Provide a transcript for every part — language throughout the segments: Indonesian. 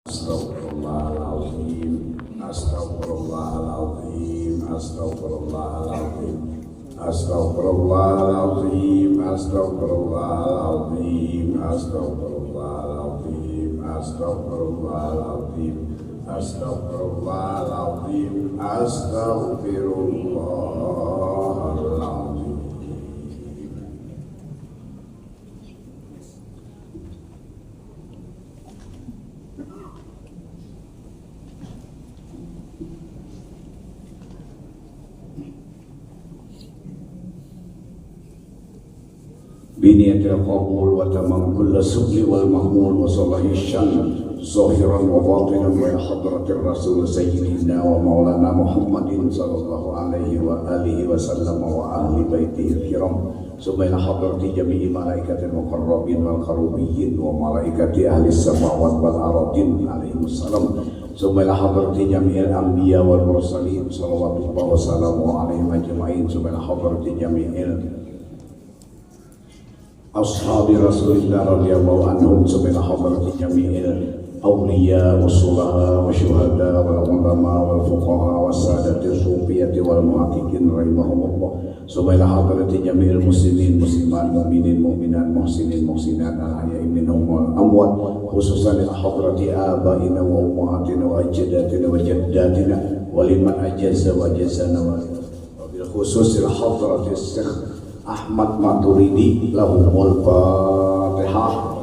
Astaghfirullahaladzim, astaghfirullahaladzim, astaghfirullahaladzim, astaghfirullahaladzim, astaghfirullahaladzim, astaghfirullahaladzim, astaghfirullahaladzim, astaghfirullahaladzim, astaghfirullahaladzim. Biniyatil qabul wa tamam kulla subli wal mahmul wa salahi syan zahiran wa batinan wa hadratir rasul sayyidina wa maulana Muhammadin sallallahu alaihi wa alihi wa sallam wa ahli baitihi kiram subhana hadrati jami'i malaikatil muqarrabin wal karubiyyin wa malaikati ahli samawat wal aradin alaihi wassalam subhana hadrati jami'il anbiya wal mursalin sallallahu wa sallamu alaihi ajma'in subhana hadrati jami'il ashabi rasulillah radhiyallahu anhum subhana hadrati jami'il awliya wassulaha wa syuhada wal ulama wal fuqaha was sadati sufiyati wal muhaqqiqin rahimahumullah subhana hadrati jami'il muslimin muslimat mu'minin mu'minat muhsinin muhsinat al-ahya'i minhum wal amwat khususan ila hadrati abaina wa ummahatina wa ajdatina wa jaddatina wa liman ajazza wa jazana wa bil khusus ila hadrati Syekh Ahmad Maturidi lahumul Fatihah.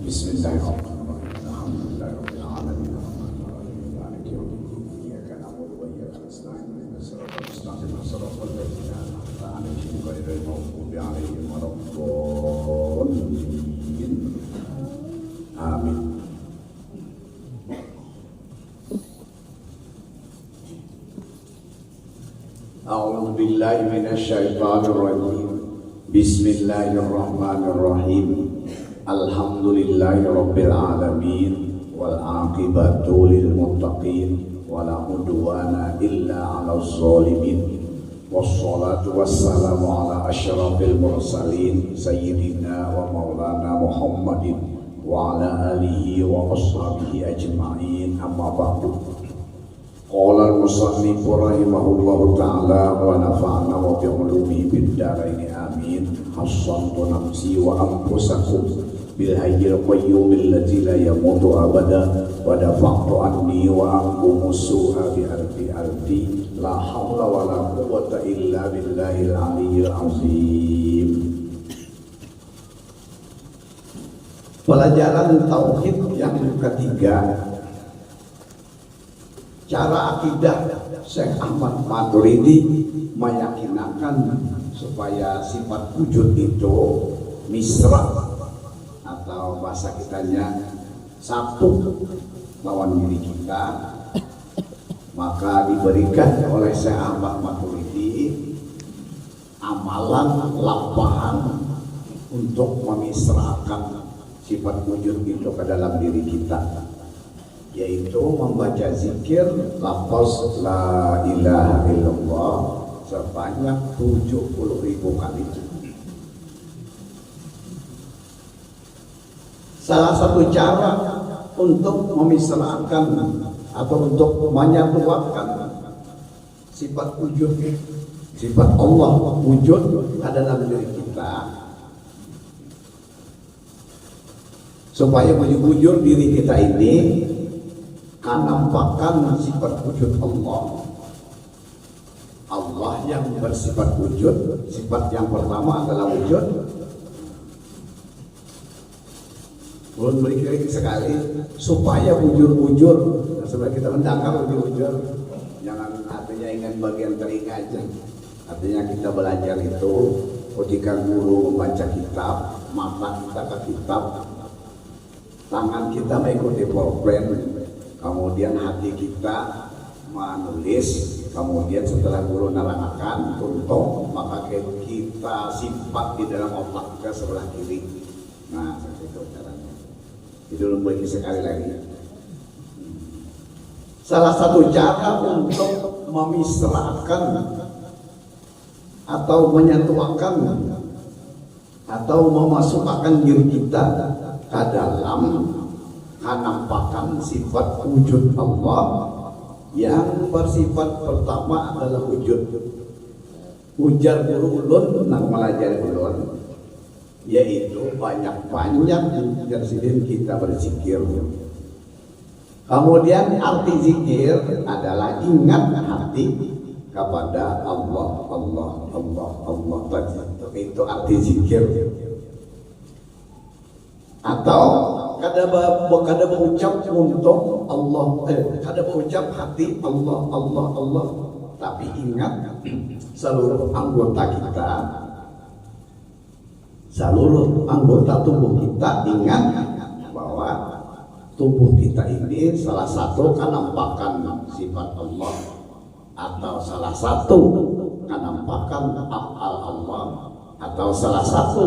Bismillahirrahmanirrahim. Alhamdulillahirabbil alamin. Maliki yaumiddin. Iyyaka na'budu wa iyyaka nasta'in. Ihdinas siratal mustaqim. Shiratal ladzina an'amta 'alaihim ghairil maghdubi 'alaihim waladdallin. Amin. A'udzu billahi minasy syaithanir rajim. Bismillahirrahmanirrahim. Alhamdulillahirabbil alamin wal 'aqibatu lil muttaqin wala udwana illa 'alal zalimin. Wassalatu wassalamu ala asyrafil mursalin sayyidina wa maulana Muhammadin wa ala alihi wa ashabihi ajma'in. Amma ba'du. Qala al-musannif rahimahullahu ta'ala wa nafa'na wa bi'ulumihi bid-darain amin. Hassantu nafsi wa anfusakum bil hayyil qayyum alladzi la yamutu abada wa dafa'tu anni wa ankum su'a bi alfi la hawla wa la quwwata illa billahil aliyyil azim. Pelajaran tauhid yang ketiga, cara akidah Syekh Ahmad Maturidi meyakinkan supaya sifat wujud itu misra atau bahasa kitanya satu lawan diri kita, maka diberikan oleh Syekh Ahmad Maturidi amalan lapangan untuk memisrakan sifat wujud itu ke dalam diri kita, yaitu membaca zikir lafaz la ilaha illallah sebanyak 70.000 kali. Salah satu cara untuk memisrahkan atau untuk menyatukan sifat wujud, sifat Allah wujud ada dalam diri kita, supaya wujud diri kita ini menampakkan sifat wujud Allah. Allah yang bersifat wujud, sifat yang pertama adalah wujud. Belum berkira-kira sekali supaya wujud-wujud, supaya kita mendengar wujud-wujud, jangan artinya ingin bagian telinga aja. Artinya kita belajar itu ketika guru membaca kitab, mata kita ke kitab, tangan kita mengikuti pulpen, kemudian hati kita menulis, kemudian setelah guru nerangkan tuntung, maka kita simpan di dalam otak kita sebelah kiri. Nah, seperti itu caranya. Itu lebih sekali lagi. Salah satu cara untuk memisrahkan atau menyatukan atau memasukkan diri kita ke dalam menampakkan sifat wujud Allah yang bersifat pertama adalah wujud. Ujar guru ulun nang melajari ulun, yaitu banyak-banyak tersidin kita berzikir. Kemudian arti zikir adalah ingat hati kepada Allah, Allah, Allah, Allah. Itu arti zikir. Atau kada berucap untuk Allah, kada berucap hati Allah, Allah, Allah. Tapi ingat seluruh anggota kita, seluruh anggota tubuh kita, ingat bahwa tubuh kita ini salah satu kenampakan sifat Allah, atau salah satu kenampakan af'al Allah, atau salah satu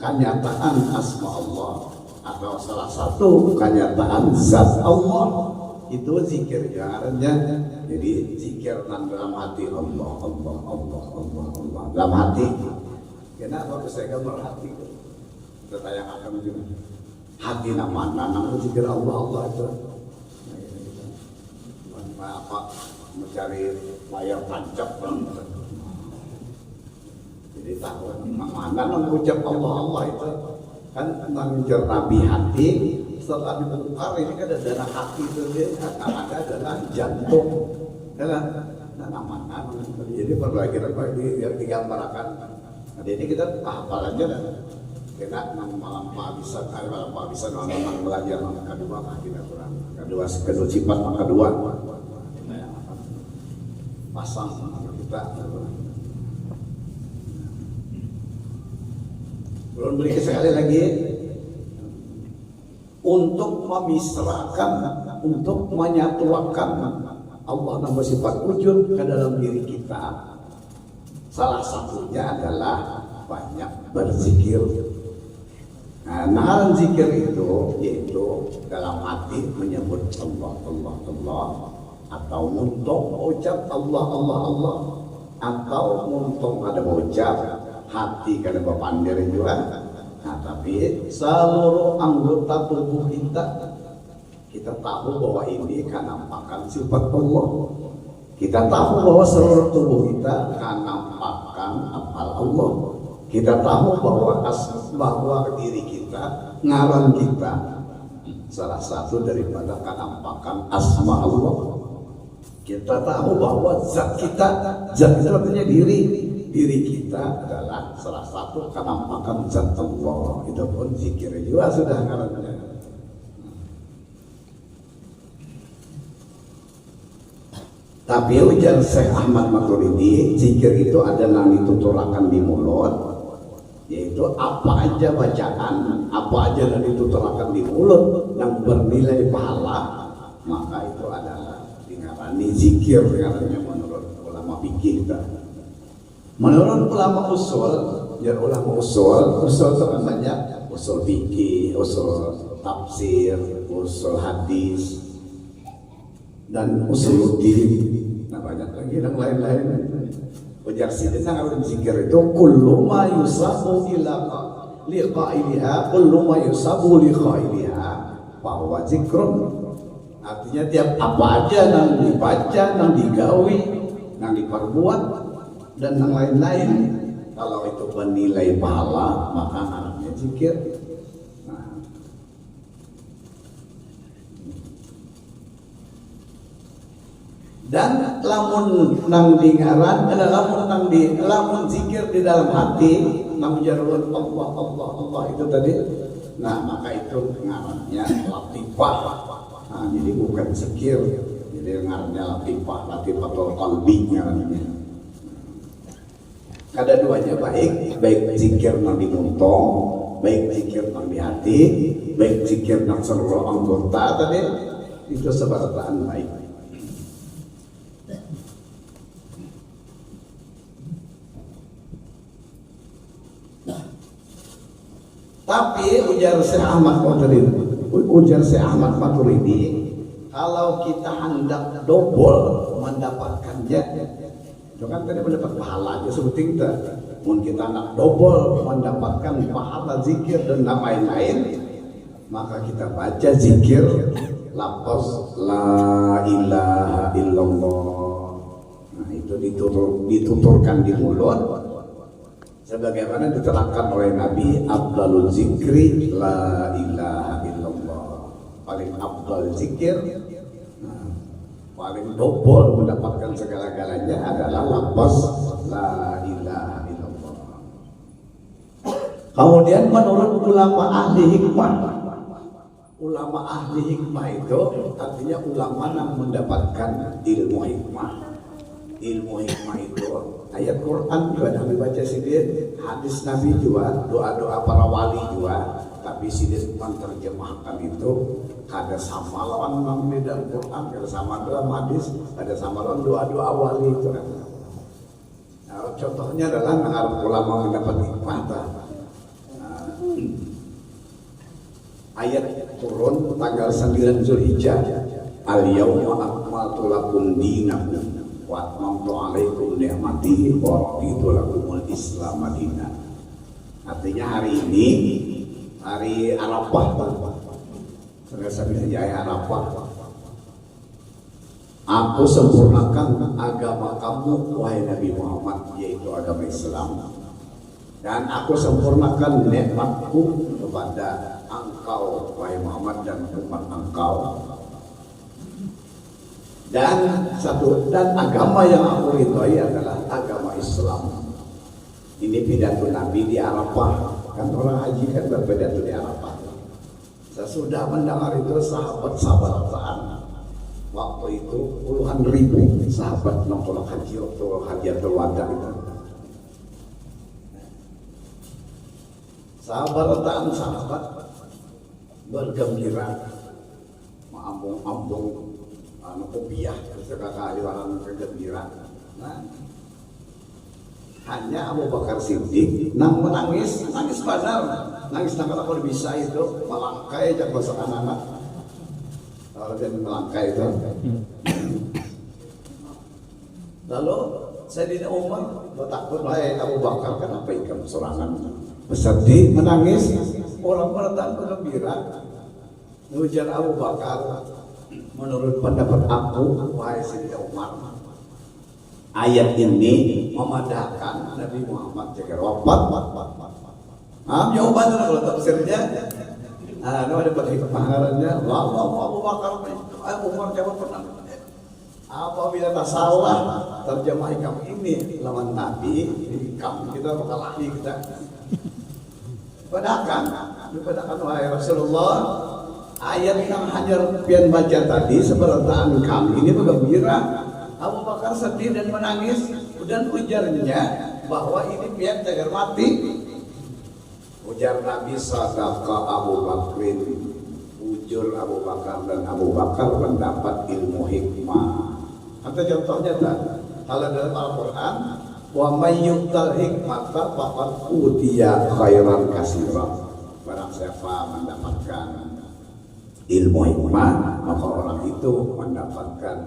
kenyataan asma Allah, atau salah satu kenyataan zat Allah. Itu zikir jalannya. Jadi zikir dalam hati Allah, Allah, Allah, Allah, Allah, dalam hati. Kenapa saya gambar hati? Kita akan juga hati mana namun zikir Allah, Allah itu. Apa mencari layar tancap banget. Jadi tahu mana mengucap Allah, Allah itu kan mencernabi hati. Setelah dibongkar ini kan ada darah hati itu, ada adalah jantung, nah mana. Jadi perlu kita biar digambarkan. Nah, ini kita hafal aja lah. Kita malam kehabisan, malam kehabisan orang belajar maka kedua kita kurang. Kedua sifat maka kedua. Pasang kita. Belum beri sekali lagi. Untuk memisrakan, untuk menyatukan Allah nama sifat wujud ke dalam diri kita. Salah satunya adalah banyak berzikir. Nah, zikir itu yaitu dalam hati menyebut Allah, Allah, Allah, atau untuk ucap Allah, Allah, Allah, atau untuk ada ucap hati kada berpandir juga. Nah, tapi seluruh anggota tubuh kita tahu bahwa ini kenampakan sifat Allah. Kita tahu bahwa seluruh tubuh kita kenampakan af'al Allah. Kita tahu bahwa diri kita, ngaran kita salah satu daripada kenampakan asma Allah. Kita tahu bahwa zat itu artinya diri kita adalah salah satu kenampakan zat Allah. Itu pun zikir juga sudah ngarannya. Tapi ujar Syekh Ahmad Maturidi, zikir itu ada yang dituturakan di mulut, yaitu apa aja bacaan, apa aja yang dituturakan di mulut yang bernilai pahala, maka itu adalah dingarani zikir ngarannya menurut ulama fikih kita. Menurut ulama usul, ya ulama usul itu kan banyak, usul fikih, usul tafsir, usul hadis, dan usul din. Nah banyak lagi yang lain-lain. Ujar sidina ngaran zikir itu kullu ma yusabu ila liqailiha, kullu ma yusabu liqailiha bahwa zikrun. Artinya tiap apa aja yang dibaca, yang digawi, yang diperbuat dan yang lain-lain, kalau itu bernilai pahala maka namanya zikir. Nah. Dan lamun nang dingaran adalah lamun zikir di dalam hati, namun jarun Allah, Allah, Allah itu tadi. Nah maka itu ngarannya latifah. Nah, jadi bukan zikir, jadi ngarannya latifah, latifatul qalbi ngarannya. Ada duanya baik zikir nang di muntong, baik zikir nang di hati, baik zikir nang seluruh anggota tadi, itu sebarataan baik. Tapi ujar Syekh Ahmad Maturidi, kalau kita hendak double mendapatkannya, itu kan tadi mendapat pahala aja sebutin kita. Mungkin kita nak double mendapatkan pahala zikir dan lain-lain, maka kita baca zikir lafaz la ilaha illallah. Nah, itu dituturkan di mulut sebagaimana diterangkan oleh Nabi, afdalul zikri la ilaha illallah. Paling afdal zikir, paling dobol mendapatkan segala-galanya adalah lafaz la ilaha illallah. Kemudian menurut ulama ahli hikmah, ulama ahli hikmah itu artinya ulama yang mendapatkan ilmu hikmah. Ilmu hikmah itu ayat Quran juga Nabi baca sidir, hadis Nabi juga, doa-doa para wali juga. Tapi sidir menerjemahkan itu ada sama lawan di dalam Quran, ada sama dalam hadis, ada sama lawan doa-doa wali itu. Nah, contohnya adalah ngarep ulama mendapat hikmah. Ayat turun tanggal 9 Zulhijjah, al-yawma akmaltu lakum dinakum wa atmamtu alaikum ni'mati wa raditu lakumul Islam madinah. Artinya hari ini hari Arafah, tanggal 9 Arafah, aku sempurnakan agama kamu wahai Nabi Muhammad, yaitu agama Islam, dan aku sempurnakan nikmatku kepada engkau wahai Muhammad dan umat engkau. Dan agama yang aku ridhoi adalah agama Islam. Ini pidato Nabi di Arafah. Kan orang haji kan berpidato di Arafah. Sesudah mendengar itu sahabat-sahabat waktu itu puluhan ribu sahabat nonton haji waktu hajatul wada itu. Sahabat bergembira, mengambung-ambung kopiah sekali orang bergembira. Nah, hanya Abu Bakar Siddiq menangis padahal nangis kalau bisa itu melangkai jak besok anak-anak. Kalau dia melangkai itu. Lalu Sayyidina Umar bertakut, wahai Abu Bakar, kenapa ikam serangan? Bersedih, menangis, orang datang bergembira. Ujar Abu Bakar, menurut pendapat aku, wahai Sayyidina Umar, ayat ini memadahkan Nabi Muhammad jika wafat. Jawabannya kalau tafsirnya, ada perhikmahannya. Abu Bakar, Umar jawab pernah. Apabila tak salah terjemah ikam ini lawan Nabi, ikam kita berkelahi kita. Padahkan wahai Rasulullah, ayat yang hanya pian baca tadi seperti kami ini bergembira. Abu Bakar sedih dan menangis, dan ujarnya bahwa ini pian cagar mati. Ujar Nabi, sadaqa Abu Bakrin. Ujur Abu Bakar, dan Abu Bakar mendapat ilmu hikmah. Atau contohnya kalau dalam Al-Quran, wa may yu'tal hikmata faqad utiya khairan katsiran. Barang siapa mendapatkan ilmu hikmah, maka orang itu mendapatkan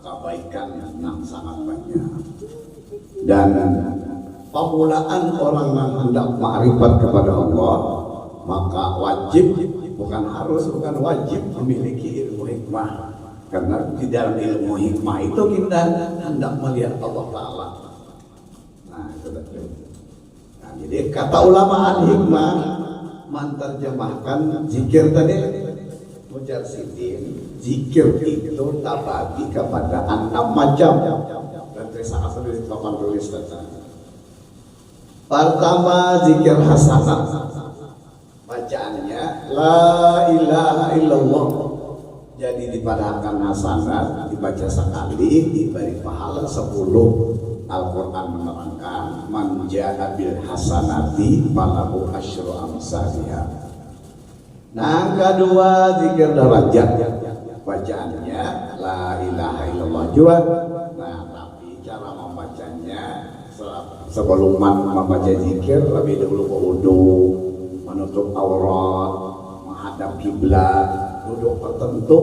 kebaikan yang sangat banyak. Dan pemulaan orang yang hendak ma'rifat kepada Allah, maka wajib, bukan wajib memiliki ilmu hikmah. Karena di dalam ilmu hikmah itu kita hendak melihat Allah Ta'ala. Nah, itu betul. Nah, jadi kata ulama al-hikmah menterjemahkan zikir tadi, ujar sidin, zikir itu terbagi kepada 6 macam. Dan saya asal dari papan tulis tadi. Pertama, zikir hasanah. Bacaannya la ilaha illallah. Jadi dipadahkan hasanat, dibaca sekali diberi pahala 10. Al-Quran menerangkan, man ja'a bil hasanati falahu asyru amsalihha. Nah, kedua zikir darajat. Bacaannya la ilaha illallah juga. Nah, tapi cara membacanya sebelum membaca zikir lebih dahulu berwudu, menutup aurat, menghadap kiblat, duduk tertentu,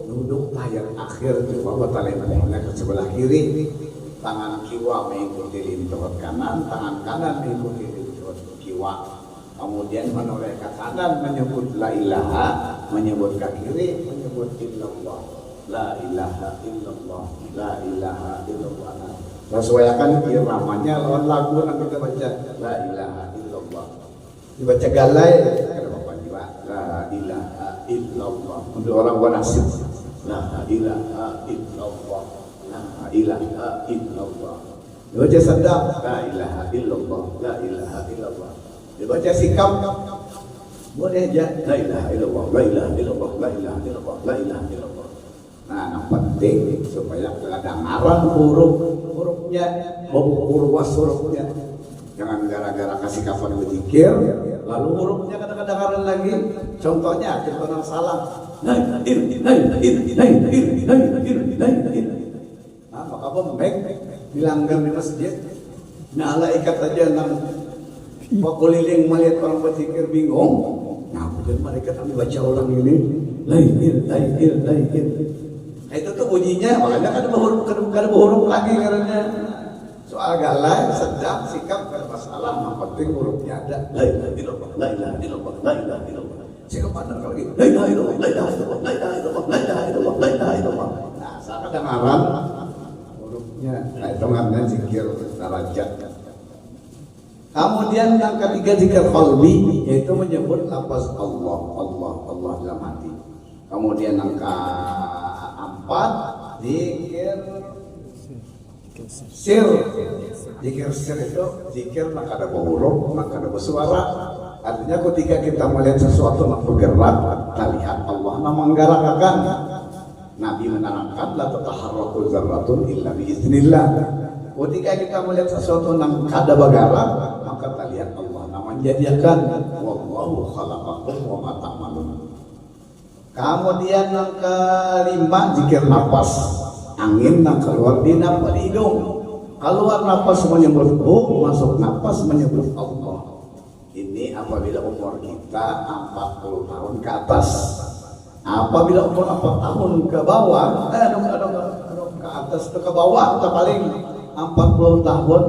duduk yang akhir coba taleponnya ke sebelah kiri, tangan kiwa mengikuti lintuh kanan, tangan kanan mengikuti lintuh kiwa. kemudian menoleh ke kanan menyebut la ilaha, menyebut ke kiri menyebut illallah, la ilaha illallah, la ilaha illallah. Sesuaikan iramanya lawan lagu yang kita baca, la ilaha illallah. Dibaca galai, kata bapak juga, la ilaha illallah. Untuk orang wanasib, la ilaha illallah, la ilaha illallah. Dibaca sedap, la ilaha illallah, la ilaha illallah. Dibaca sikap, boleh aja, la ilaha illallah, la ilaha illallah, la ilaha illallah, la ilaha illallah. Nah, yang penting supaya kedengaran hurufnya, huruf hurufnya. Jangan gara-gara kasih kafan berzikir, lalu hurufnya kedengaran lagi. Contohnya kita orang salah. Nah, maka pembek dilanggar di masjid. Nah, malaikat aja nang keliling melihat orang berzikir bingung. Nah, kemudian malaikat ambil baca ulang ini. Lain. Nah, itu tuh bunyinya, makanya kan ada huruf lagi karena soal galai, sedap, sikap, gak ada masalah. Yang penting hurufnya ada. La ilaha illallah, la ilaha illallah, la ilaha illallah. Sikap benar kalau gitu. La ilaha illallah, la ilaha illallah, la ilaha illallah, la ilaha illallah, la ilaha illallah. Nah, saat kedengaran hurufnya, nah itu namanya zikir darajat. Kemudian yang ketiga zikir qalbi, yaitu menyebut lafaz Allah, Allah, Allah dalam hati. Kemudian yang keempat zikir sir. Zikir sir itu zikir nak ada huruf, nak ada bersuara. Artinya ketika kita melihat sesuatu yang bergerak, kita lihat Allah nama menggerakkan. Nabi menerangkan la tataharraku dzarratun illa biiznillah. Ketika kita melihat sesuatu yang kada bergerak, maka kita lihat Allah nama menjadikan. Wallahu khalaqakum wa ma ta'malun. Kemudian yang kelima zikir nafas. Angin yang keluar di hidung, keluar nafas menyebut masuk nafas menyebut Allah. Ini apabila umur kita 40 tahun ke atas. Apabila umur 4 tahun ke bawah, ke atas ke bawah, kita paling 40 tahun.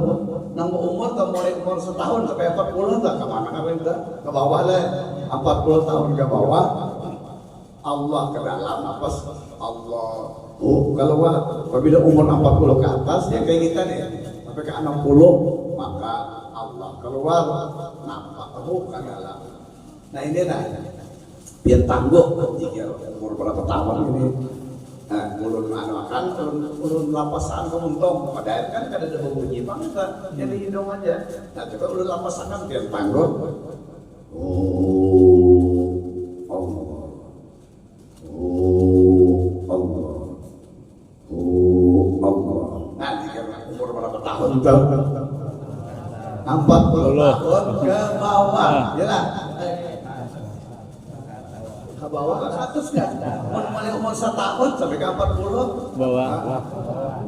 Nang umur kita mulai umur setahun sampai 40 tak kemana kita ke bawah lah. 40 tahun ke bawah, Allah ke dalam nafas Allah. Keluar. Apabila umur 40 ke atas ya kayak kita nih sampai ke 60 maka Allah keluar nampak ke dalam. Nah ini dah biar tangguh jika umur berapa tahun ini. Nah, ulun makan ulun lapasan kemuntung padahal kan kada ada bunyi banget yang di hidung aja. Nah coba ulun lapasan kan biar tangguh. Tahun 40 tahun ke bawah, ya lah. Ke bawah ke atas kan? Mulai umur 1 tahun sampai ke 40 bawah.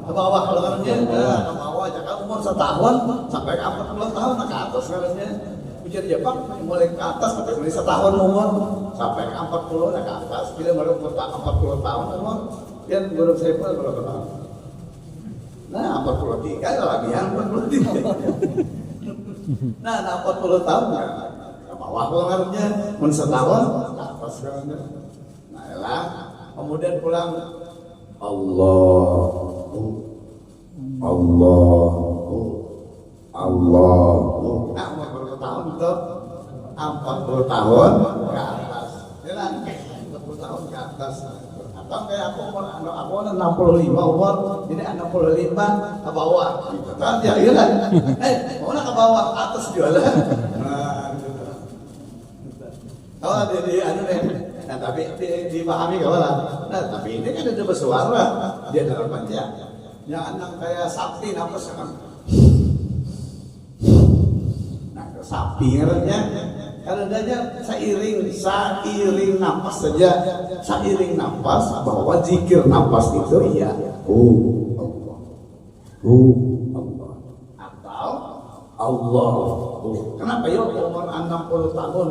Ke bawah kalau orangnya, ke bawah. Jangan umur 1 tahun sampai ke 40 tahun ke atas orangnya. Ujian Jepang mulai ke atas sampai 1 tahun umur sampai ke 40 ke atas. Bila baru 40 tahun umur, dan baru saya pun berapa tahun? Nah, 43 lagi yang 43. Nah, 40 tahun kan ke bawah pengaruhnya, mun setahun ke atas kan. Nah, lah kemudian pulang Allah. Nah, umur berapa tahun itu? 40 tahun ke atas. Ya lah, 40 tahun ke atas. Atau kayak aku umur 65 umur, jadi 65 ke bawah. Kan ya iya kan? Mau ke bawah, atas jualan. Nah, gitu. Kalau di anu nih, nah tapi dipahami kalau lah. Nah tapi ini kan ada bersuara, dia dalam aja. Yang anak kayak sapi nafas kan. Nah sapi ngeranya. Kadang-kadang seiring nafas saja, seiring nafas bahwa zikir nafas itu ya Allah, Allah atau Allah. Kenapa ya umur 60 tahun,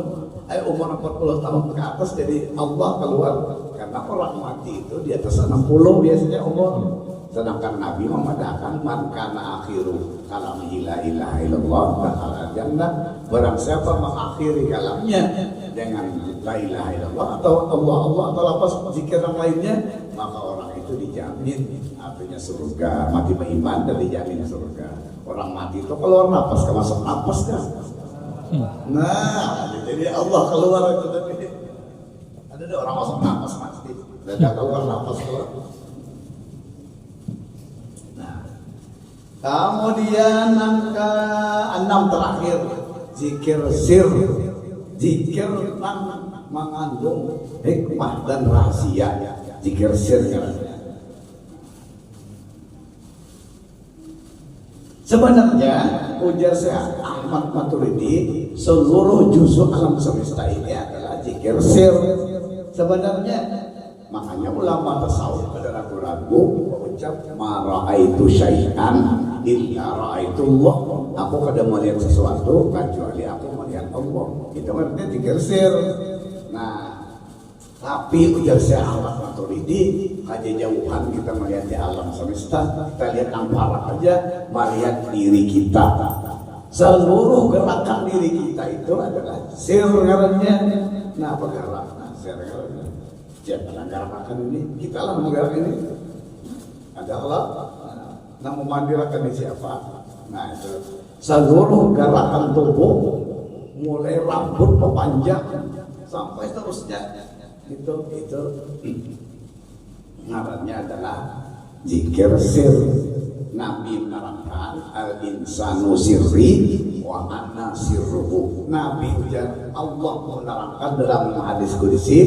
umur 40 tahun ke atas jadi Allah keluar? Karena orang mati itu di atas 60 biasanya umur. Sedangkan Nabi memadahkan man kana akhiru kalamihi la ilaha illallah dakhala jannah. Barang siapa mengakhiri kalamnya dengan la ilaha illallah atau Allah atau lapas zikir yang lainnya, maka orang itu dijamin artinya surga. Mati beriman dan dijamin surga. Orang mati itu keluar napas, masuk napas kan? Nah, jadi Allah keluar itu tadi. Ada orang masuk napas mati, dan keluar napas keluar. Kemudian angka 6 terakhir, zikir sir. Zikir yang mengandung hikmah dan rahasia. Zikir sir. Sebenarnya ujar saya Ahmad Maturidi, seluruh juzuk alam semesta ini adalah zikir sir. Sebenarnya makanya ulama tasawuf pada ragu-ragu mengucap ma ra'aitu syai'an illa ra'aitullah. Aku kada melihat sesuatu kecuali aku melihat Allah. Itu artinya zikir sir. Nah, tapi ujar saya Ahmad Maturidi, kejauhan kita melihat di alam semesta, kita lihat ampara aja, melihat diri kita. Seluruh gerakan diri kita itu adalah sir ngarannya. Nah, apa gerakan sir ngarannya? Siapa yang gerakan ini? Kita lah menggerak ini. Ada Allah. Nah, memandirakan ini siapa? Nah, itu seluruh gerakan tubuh, mulai rambut memanjang sampai seterusnya. Itu ngarannya adalah zikir sir. Nabi menerangkan al-insanu sirri wa ana sirruhu. Nabi ujar Allah menerangkan dalam hadis qudsi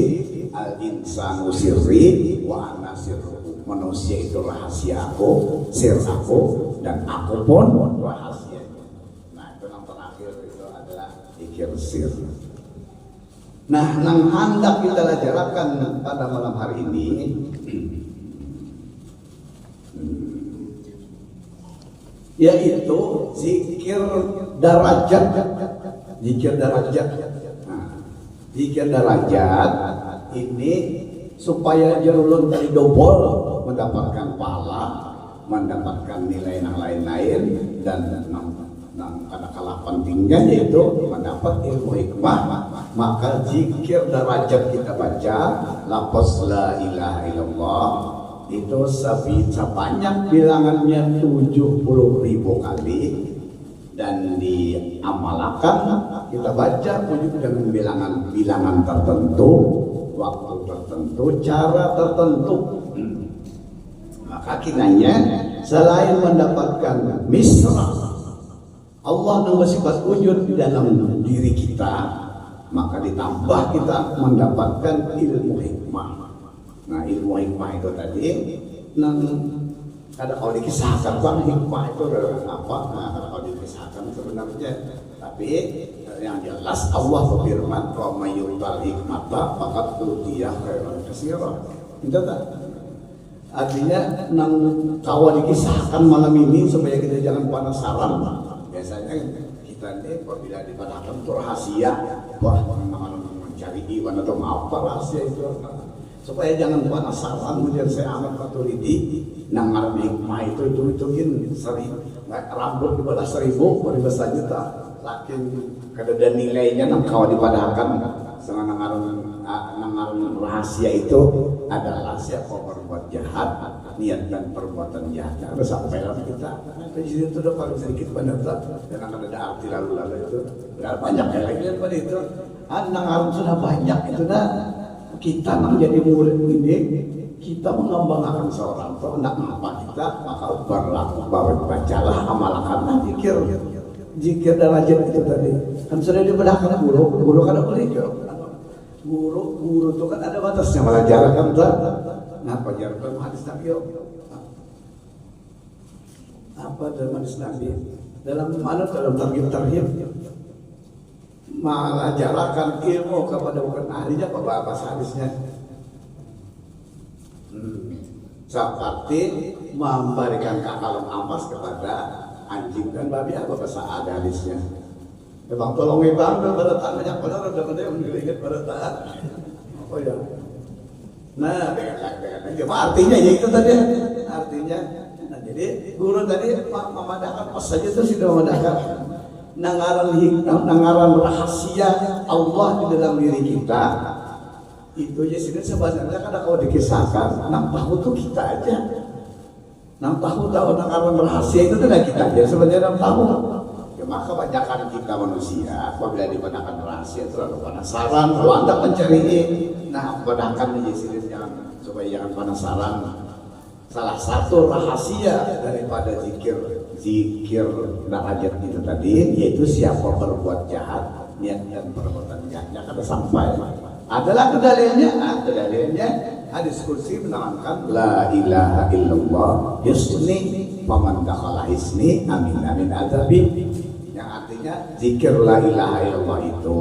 al-insanu sirri wa ana sirruhu. Manusia itu rahasia aku, sir aku, dan aku pun rahasia. Nah, itu yang terakhir itu adalah zikir sir. Nah, yang hendak kita bicarakan pada malam hari ini yaitu zikir darajat. Zikir darajat. Nah, zikir darajat ini supaya jerulun dari dobol mendapatkan pahala, mendapatkan nilai yang lain-lain, dan ada kalah pentingnya yaitu mendapat ilmu hikmah. Maka zikir darajat kita baca lafaz la ilaha illallah itu sebanyak bilangannya 70.000 kali, dan diamalkan kita baca dengan bilangan tertentu, waktu tertentu, cara tertentu. Maka kiranya selain mendapatkan misra Allah yang bersifat wujud di dalam diri kita, maka ditambah kita mendapatkan ilmu hikmah. Nah, ilmu hikmah itu tadi ada kalau dikisahkan bang hikmah itu apa? Nah, kalau dikisahkan sebenarnya, tapi yang jelas Allah berfirman wa may yu'tal hikmata faqad utiya khairan katsiran. Itu tak? Artinya kalau dikisahkan malam ini supaya kita jangan penasaran. Biasanya kita ini apabila dipadahkan itu rahasia, wah mencari iwan atau apa rahasia itu, supaya jangan penasaran. Kemudian saya Ahmad Maturidi nangar hikmah itu hitungin 1.000 rambut dibalas 1.000 beribadah juta, lakin kada nilainya nang kau dipadahkan dengan nangar rahasia itu adalah siapa berbuat jahat, niat dan perbuatan jahat harus sampai dalam kita. Di situ udah paling sedikit benar tak, dan akan ada arti lalu itu berapa banyak ya lagi daripada itu. Nangar sudah banyak itu dah. Kita nang jadi murid ini, kita mengembangkan seorang tuh nak apa kita, maka berlaku bacalah amalkanlah zikir darajat itu tadi. Kan sudah dibedahkan guru kan boleh guru itu kan ada batasnya, malah jarang kan. Nah, jarang hadis Nabi apa dalam hadis Nabi dalam mana dalam tarhib malah jarakan ilmu kepada bukan ahlinya apa hadisnya. Seperti memberikan kakalam ampas kepada anjing dan babi, apa bahasa ada hadisnya. Bang tolong bang, pada taat banyak benar, udah gede menggeliget pada taat. Oh ya, Nah, dengan cuma artinya ya itu tadi artinya. Nah, jadi guru tadi memadakan pas saja itu sudah memadakan nangaran rahasia Allah di dalam diri kita. Itu aja sih sebenarnya kan kalau dikisahkan, nang tahu tuh kita aja. Nang tahu nangaran rahasia itu tidak kita aja sebenarnya nang tahu. Ya maka kebanyakan kita manusia apabila dipandangkan rahasia itu lalu penasaran. Kalau Anda mencari ini, nah padahkan di sini jangan supaya jangan penasaran. Salah satu rahasia daripada zikir darajat itu tadi yaitu siapa berbuat jahat niat dan perbuatan jahatnya kada sampai. Adalah kedaliannya hadis kursi menerangkan la ilaha illallah hisni faman dakhala hisni amin amin adzabi, yang artinya zikir la ilaha illallah itu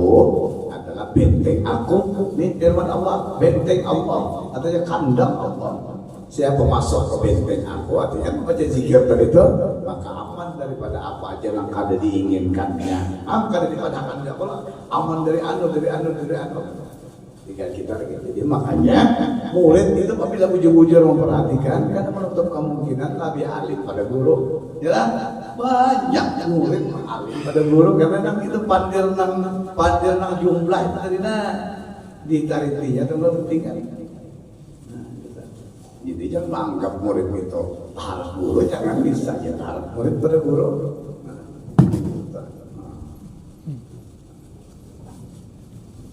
adalah benteng aku. Ini firman Allah, benteng Allah artinya kandang Allah. Siapa masuk ke benteng aku artinya membaca zikir tadi itu maka aman daripada apa aja yang kada diinginkannya. Kada dipadakan dia kalau aman dari anu. Tinggal kita jadi makanya murid itu apabila bujur-bujur memperhatikan karena menutup kemungkinan lebih alim pada guru. Ya banyak murid alim pada guru karena nang itu pandir nang jumlah itu tadi ditariknya atau tinggal. Jadi jangan menganggap murid itu harus guru, jangan bisa ya harus murid pada guru.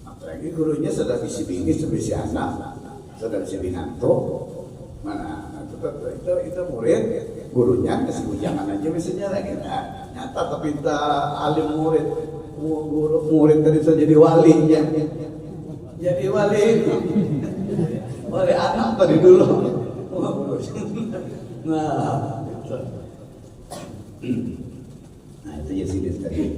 Apalagi gurunya sudah bisi bingis, bisi anak, sudah bisi binanto, mana itu murid, gurunya kasih ujangan aja misalnya lagi. Nyata tapi kita alim murid, murid tadi sudah jadi wali ya, jadi wali anak tadi dulu. Nah itu ya sini tadi.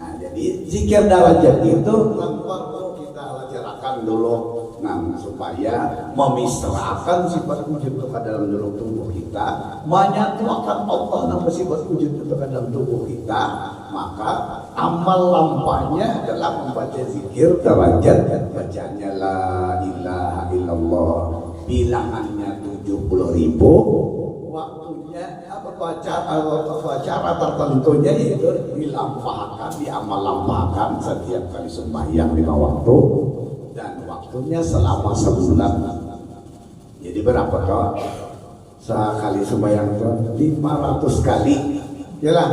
Nah jadi zikir darajat itu perlu kita ajarkan dulu, supaya memisrahkan sifat wujud itu ke dalam tubuh kita, menyatukan Allah dengan sifat wujud itu ke dalam tubuh kita. Maka amal lampanya adalah membaca zikir darajat, bacanya la ilaha illallah, bilangannya 70.000, waktunya cara tertentunya yaitu dilampahkan, diamal lampahkan setiap kali sembahyang 5 waktu dan waktunya selama sebulan. Jadi berapa kok sekali sembahyang itu? 500 kali, ya lah.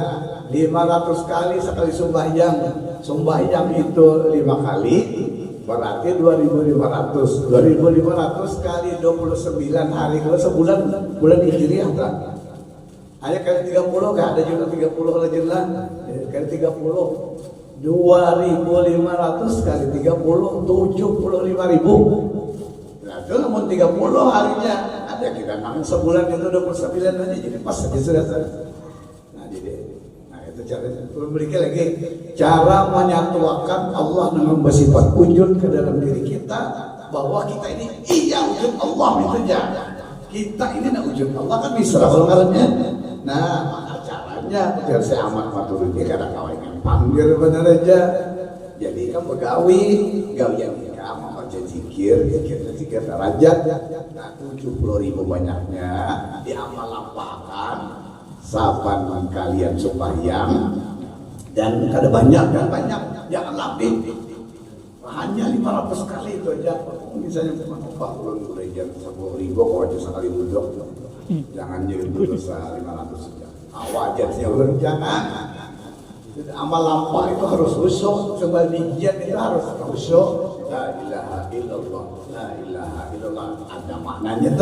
500 kali sekali sembahyang itu 5 kali berarti 2.500 kali 29 hari kalau bulan Hijriah kan hanya kali 30 kan ada juga 30 kalau jelas kali 30 2.500 kali 30 75.000. Nah itu namun 30 harinya ada kita nang sebulan itu 29 aja jadi pas aja sudah. Memiliki lagi cara menyatukan Allah dengan bersifat wujud ke dalam diri kita, bahwa kita ini iya wujud Allah itu aja. Kita ini nak wujud Allah kan bisa kalau ngarannya. Nah, maka caranya biar saya amat maturidi kadang kawan yang panggil benar aja. Jadi kan begawi, gawian kita membaca zikir derajat. Nah, 70.000 banyaknya diamal lampahkan. Saban kalian sembahyang dan kada banyak jangan lebih, hanya 500 kali itu aja. Misalnya Pak ulun gereja 10.000 kok aja sekali duduk, jangan jadi dosa 500 saja. Wajarnya ulun jangan. Amal lampah itu harus khusyuk, sebagian itu harus khusyuk. La ilaha illallah, la ilaha illallah, ada maknanya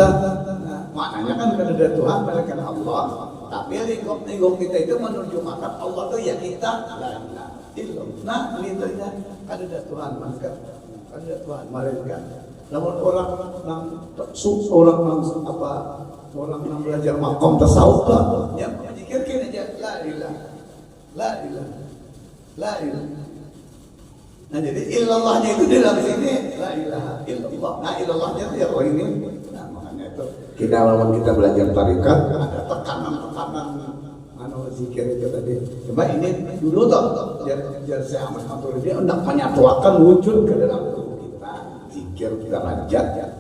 maknanya kan ada Tuhan, malaikat Allah. Tapi lingkup kita itu menuju makan Allah tuh ya kita la ilaha illallah. Nah itu ya ada Tuhan, malaikat, ada Tuhan, malaikat. Namun orang nang belajar makom tasawuf ya zikirkan aja la ilaha. Nah jadi illallahnya itu di dalam sini la ilaha illallah. Nah illallahnya itu ya ini. Nah makanya itu kita lawan kita belajar tarikat ada tekanan zikir itu tadi. Coba ini dulu toh biar saya amat atur dia hendak menyatukan wujud ke dalam tubuh kita. Zikir derajat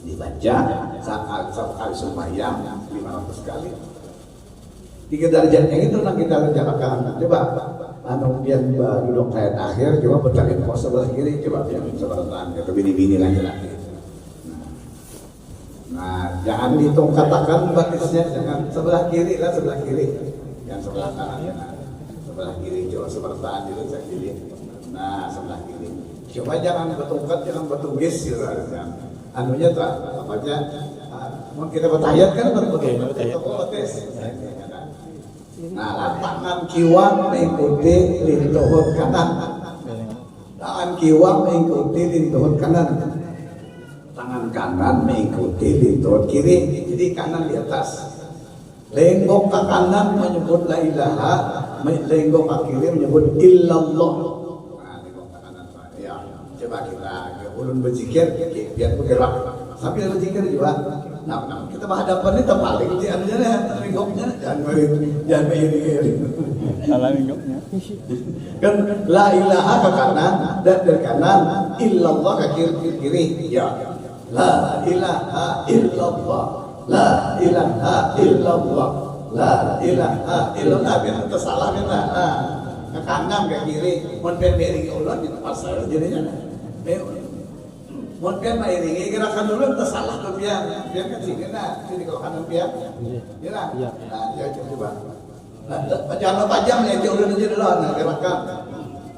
dibaca satu kali sembahyang 500 kali. 3 derajatnya itu yang kita rencanakan. Coba dia duduk kayak akhir, coba bertarik ke sebelah kiri, coba yang sebelah kanan, ke bini-bini laki-laki. Nah, jangan dihitung katakan batisnya, jangan sebelah kiri lah, sebelah kiri, yang sebelah kanan, sebelah kiri, coba sebelah kanan dulu, sebelah kiri. Nah, sebelah kiri. Coba jangan bertungkat, jangan bertugis, gitu. Anunya tuh apa aja? Mau kita bertahiyat kan bertungkat. Nah, tangan kiwang mengikuti lintuhut kanan. Tangan kiwang mengikuti lintuhut kanan. Tangan kanan mengikuti lintuhut kiri. Jadi kanan di atas. Lenggok ke kanan menyebut la ilaha, lenggok ke kiri menyebut illallah. Nah, lenggok ke kanan. Ya, coba kita ulun berzikir biar bergerak. Sambil berzikir juga. Nah, kita menghadapan ini terbalik di anunya, lenggoknya jangan beriring. Salah lenggoknya. Kan la ilaha ke kanan dan dari kanan illallah ke kiri. Ya. La ilaha illallah. La ilaha illallah. La ilaha illallah. Biar tersalah kita. Ke kanan ke kiri, mun beriring ulun itu pasal jadinya. Mungkin iringi gerakan dulu tersalah tuh biar kan sini kalau kanan biar ya lah. Nah, ya coba. Nah, jangan tajam ya, udah aja dulu, nah gerakan.